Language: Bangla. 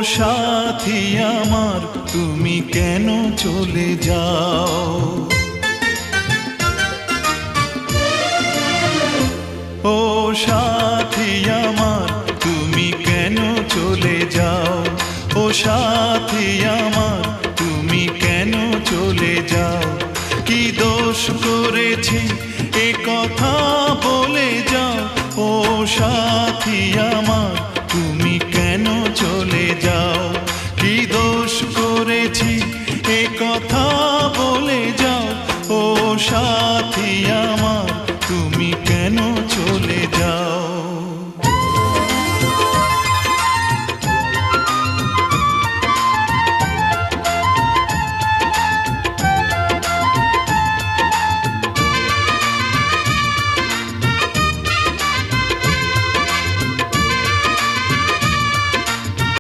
সাথী আমার তুমি কেন চলে যাও? ও সাথী আমার তুমি কেন চলে যাও? ও সাথী আমার তুমি কেন চলে যাও? কি দোষ করেছি এ কথা বলে যাও। ও সাথী আমার তুমি কেন চলে যাও? কি দোষ করেছি এ কথা বলে যাও। ও সাথী